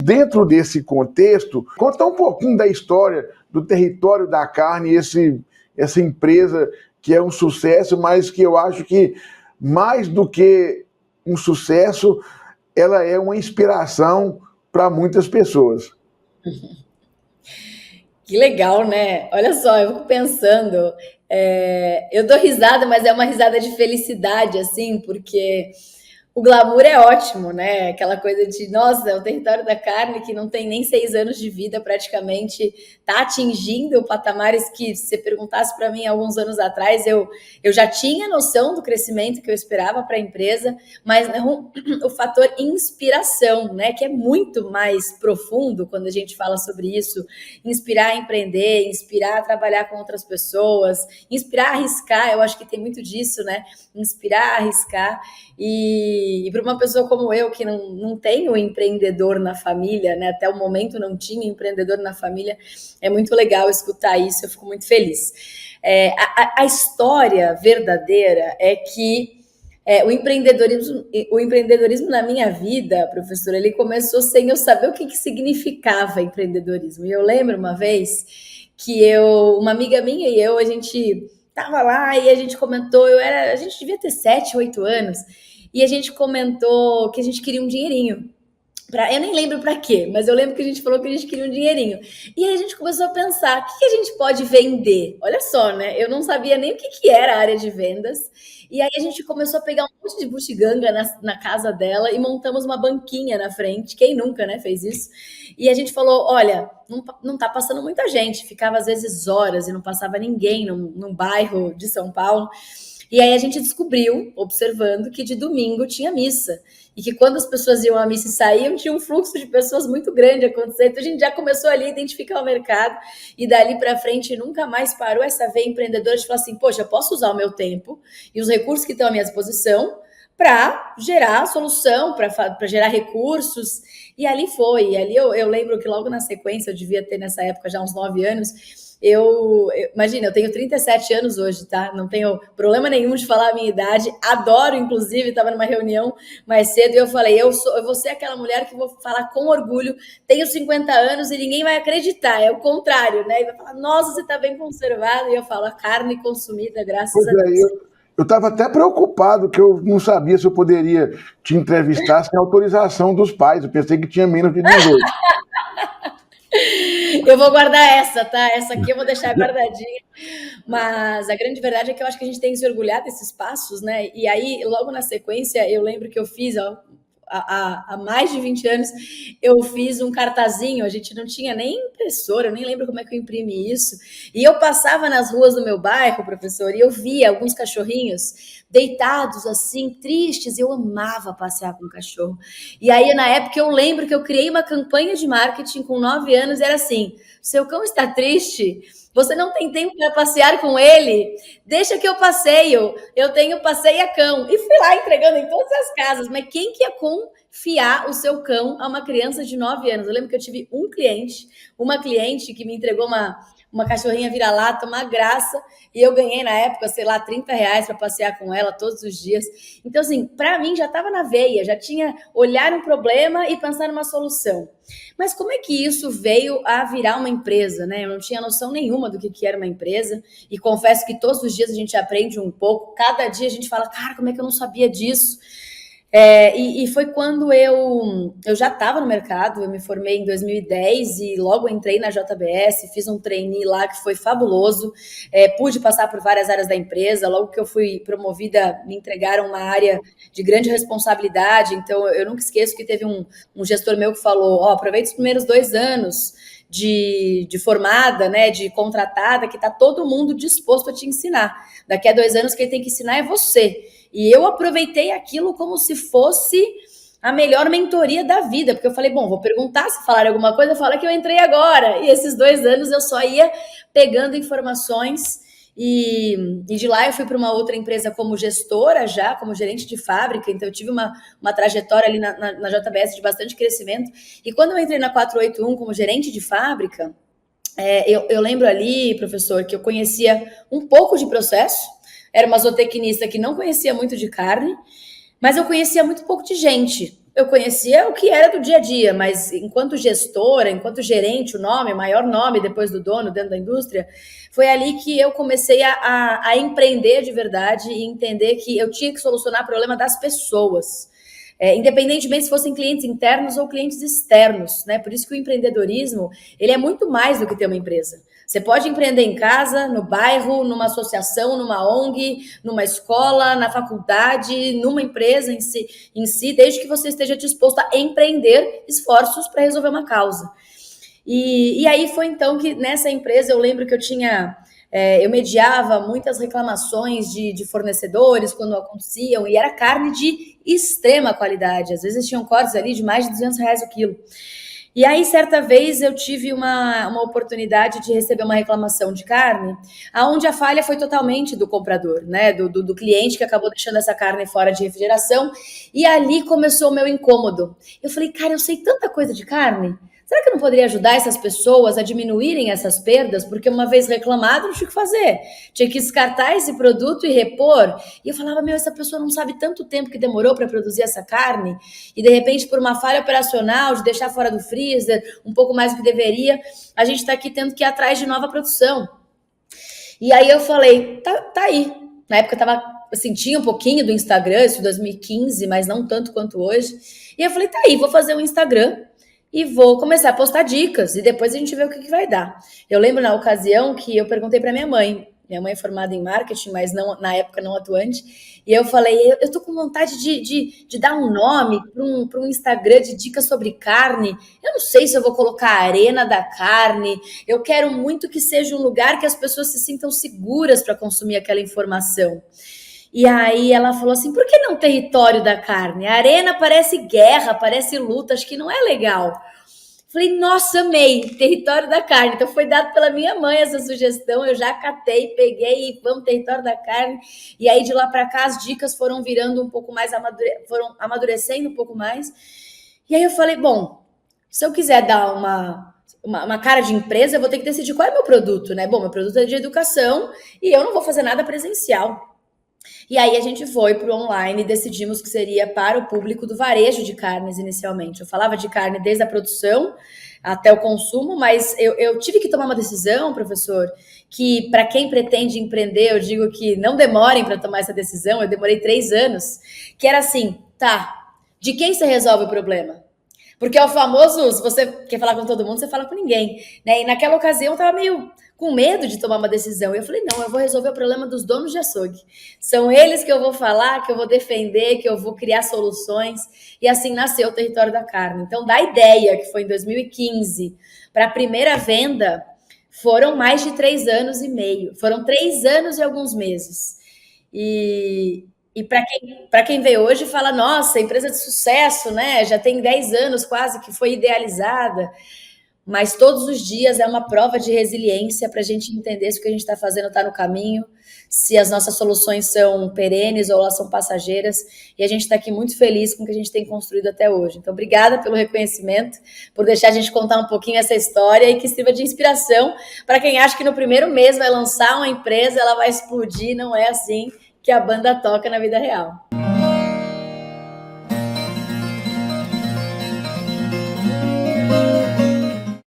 Dentro desse contexto, conta um pouquinho da história do Território da Carne, essa empresa que é um sucesso, mas que eu acho que mais do que um sucesso, ela é uma inspiração para muitas pessoas. Que legal, né? Olha só, eu fico pensando, eu dou risada, mas é uma risada de felicidade, assim, porque o glamour é ótimo, né? Aquela coisa de, nossa, o Território da Carne, que não tem nem 6 anos de vida, praticamente está atingindo patamares que, se você perguntasse para mim alguns anos atrás, eu já tinha noção do crescimento que eu esperava para a empresa, mas não, o fator inspiração, né? Que é muito mais profundo quando a gente fala sobre isso. Inspirar a empreender, inspirar a trabalhar com outras pessoas, inspirar a arriscar, eu acho que tem muito disso, né? Inspirar a arriscar. E para uma pessoa como eu, que não tem o empreendedor na família, né? Até o momento não tinha empreendedor na família, é muito legal escutar isso, eu fico muito feliz. A história verdadeira é que o empreendedorismo na minha vida, professora, ele começou sem eu saber o que significava empreendedorismo. E eu lembro uma vez que uma amiga minha e eu, a gente tava lá e a gente comentou, a gente devia ter 7, 8 anos, e a gente comentou que a gente queria um dinheirinho. Eu nem lembro para quê, mas eu lembro que a gente falou que a gente queria um dinheirinho. E aí a gente começou a pensar, o que a gente pode vender? Olha só, né? Eu não sabia nem o que era a área de vendas. E aí a gente começou a pegar um monte de bugiganga na casa dela e montamos uma banquinha na frente. Quem nunca, né, fez isso? E a gente falou, olha, não tá passando muita gente. Ficava às vezes horas e não passava ninguém num bairro de São Paulo. E aí a gente descobriu, observando, que de domingo tinha missa. E que quando as pessoas iam à missa e saíam, tinha um fluxo de pessoas muito grande acontecendo. Então a gente já começou ali a identificar o mercado e dali para frente nunca mais parou essa veia empreendedora de falar assim, poxa, eu posso usar o meu tempo e os recursos que estão à minha disposição para gerar solução, para gerar recursos. E ali foi. E ali eu lembro que logo na sequência, eu devia ter nessa época já uns 9 anos, imagina, eu tenho 37 anos hoje, tá? Não tenho problema nenhum de falar a minha idade, adoro, inclusive, estava numa reunião mais cedo e eu falei, eu vou ser aquela mulher que vou falar com orgulho, tenho 50 anos e ninguém vai acreditar, é o contrário, né? E vai falar, nossa, você tá bem conservado, e eu falo, a carne consumida, graças Pois a é, Deus. eu estava até preocupado, que eu não sabia se eu poderia te entrevistar sem autorização dos pais. Eu pensei que tinha menos de 18. Eu vou guardar essa, tá? Essa aqui eu vou deixar guardadinha. Mas a grande verdade é que eu acho que a gente tem que se orgulhar desses passos, né? E aí, logo na sequência, eu lembro que eu fiz, ó, há mais de 20 anos, eu fiz um cartazinho, a gente não tinha nem impressora, eu nem lembro como é que eu imprimi isso. E eu passava nas ruas do meu bairro, professor, e eu via alguns cachorrinhos deitados assim, tristes, e eu amava passear com o cachorro. E aí, na época, eu lembro que eu criei uma campanha de marketing com 9 anos, e era assim, seu cão está triste? Você não tem tempo para passear com ele? Deixa que eu passeio. Eu tenho passeia-cão. E fui lá entregando em todas as casas. Mas quem que ia confiar o seu cão a uma criança de 9 anos? Eu lembro que eu tive uma cliente que me entregou uma cachorrinha vira-lata, uma graça, e eu ganhei na época, sei lá, R$ 30 para passear com ela todos os dias. Então, assim, para mim já estava na veia, já tinha olhar um problema e pensar numa solução. Mas como é que isso veio a virar uma empresa, né? Eu não tinha noção nenhuma do que era uma empresa, e confesso que todos os dias a gente aprende um pouco, cada dia a gente fala, cara, como é que eu não sabia disso? E foi quando eu já estava no mercado, eu me formei em 2010 e logo entrei na JBS, fiz um trainee lá que foi fabuloso, pude passar por várias áreas da empresa, logo que eu fui promovida, me entregaram uma área de grande responsabilidade, então eu nunca esqueço que teve um gestor meu que falou, aproveita os primeiros 2 anos de formada, né, de contratada, que está todo mundo disposto a te ensinar. Daqui a 2 anos quem tem que ensinar é você. E eu aproveitei aquilo como se fosse a melhor mentoria da vida, porque eu falei, bom, vou perguntar, se falar alguma coisa, fala que eu entrei agora. E esses 2 anos eu só ia pegando informações e de lá eu fui para uma outra empresa como gestora já, como gerente de fábrica, então eu tive uma trajetória ali na JBS de bastante crescimento. E quando eu entrei na 481 como gerente de fábrica, eu lembro ali, professor, que eu conhecia um pouco de processo, era uma zootecnista que não conhecia muito de carne, mas eu conhecia muito pouco de gente. eu conhecia o que era do dia a dia, mas enquanto gestora, enquanto gerente, o nome, o maior nome depois do dono dentro da indústria, foi ali que eu comecei a empreender de verdade e entender que eu tinha que solucionar o problema das pessoas. Independentemente se fossem clientes internos ou clientes externos, né? Por isso que o empreendedorismo, ele é muito mais do que ter uma empresa. Você pode empreender em casa, no bairro, numa associação, numa ONG, numa escola, na faculdade, numa empresa em si, desde que você esteja disposto a empreender esforços para resolver uma causa. E aí foi então que nessa empresa eu lembro que eu mediava muitas reclamações de fornecedores quando aconteciam, e era carne de extrema qualidade. Às vezes tinham cortes ali de mais de R$ 200 o quilo. E aí, certa vez, eu tive uma oportunidade de receber uma reclamação de carne, aonde a falha foi totalmente do comprador, né? Do cliente que acabou deixando essa carne fora de refrigeração. E ali começou o meu incômodo. Eu falei, cara, eu sei tanta coisa de carne. Será que eu não poderia ajudar essas pessoas a diminuírem essas perdas? Porque uma vez reclamado, não tinha o que fazer. Tinha que descartar esse produto e repor. E eu falava, meu, essa pessoa não sabe tanto tempo que demorou para produzir essa carne. E de repente, por uma falha operacional, de deixar fora do freezer, um pouco mais do que deveria, a gente está aqui tendo que ir atrás de nova produção. E aí eu falei, tá aí. Na época eu tava, assim, tinha um pouquinho do Instagram, isso em 2015, mas não tanto quanto hoje. E eu falei, tá aí, vou fazer um Instagram e vou começar a postar dicas e depois a gente vê o que vai dar. Eu lembro na ocasião que eu perguntei para minha mãe é formada em marketing, mas não, na época não atuante, e eu falei, eu tô com vontade de dar um nome para um Instagram de dicas sobre carne. Eu não sei se eu vou colocar a Arena da Carne, eu quero muito que seja um lugar que as pessoas se sintam seguras para consumir aquela informação. E aí ela falou assim, por que não território da carne? A arena parece guerra, parece luta, acho que não é legal. Falei, nossa, amei, território da carne. Então foi dado pela minha mãe essa sugestão, eu já catei, peguei e vamos, território da carne. E aí de lá para cá as dicas foram virando um pouco mais, foram amadurecendo um pouco mais. E aí eu falei, bom, se eu quiser dar uma cara de empresa, eu vou ter que decidir qual é o meu produto, né? Bom, meu produto é de educação e eu não vou fazer nada presencial. E aí a gente foi para o online e decidimos que seria para o público do varejo de carnes inicialmente. Eu falava de carne desde a produção até o consumo, mas eu tive que tomar uma decisão, professor, que para quem pretende empreender, eu digo que não demorem para tomar essa decisão, eu demorei 3 anos, que era assim, tá, de quem você resolve o problema? Porque é o famoso, se você quer falar com todo mundo, você fala com ninguém, né? E naquela ocasião eu estava meio com medo de tomar uma decisão. E eu falei, não, eu vou resolver o problema dos donos de açougue. São eles que eu vou falar, que eu vou defender, que eu vou criar soluções. E assim nasceu o Território da Carne. Então, da ideia, que foi em 2015, para a primeira venda, foram mais de 3 anos e meio. Foram 3 anos e alguns meses. E para quem vê hoje fala, nossa, empresa de sucesso, né? Já tem 10 anos quase que foi idealizada. Mas todos os dias é uma prova de resiliência para a gente entender se o que a gente está fazendo está no caminho, se as nossas soluções são perenes ou elas são passageiras. E a gente está aqui muito feliz com o que a gente tem construído até hoje. Então, obrigada pelo reconhecimento, por deixar a gente contar um pouquinho essa história e que sirva de inspiração para quem acha que no primeiro mês vai lançar uma empresa, ela vai explodir. Não é assim que a banda toca na vida real.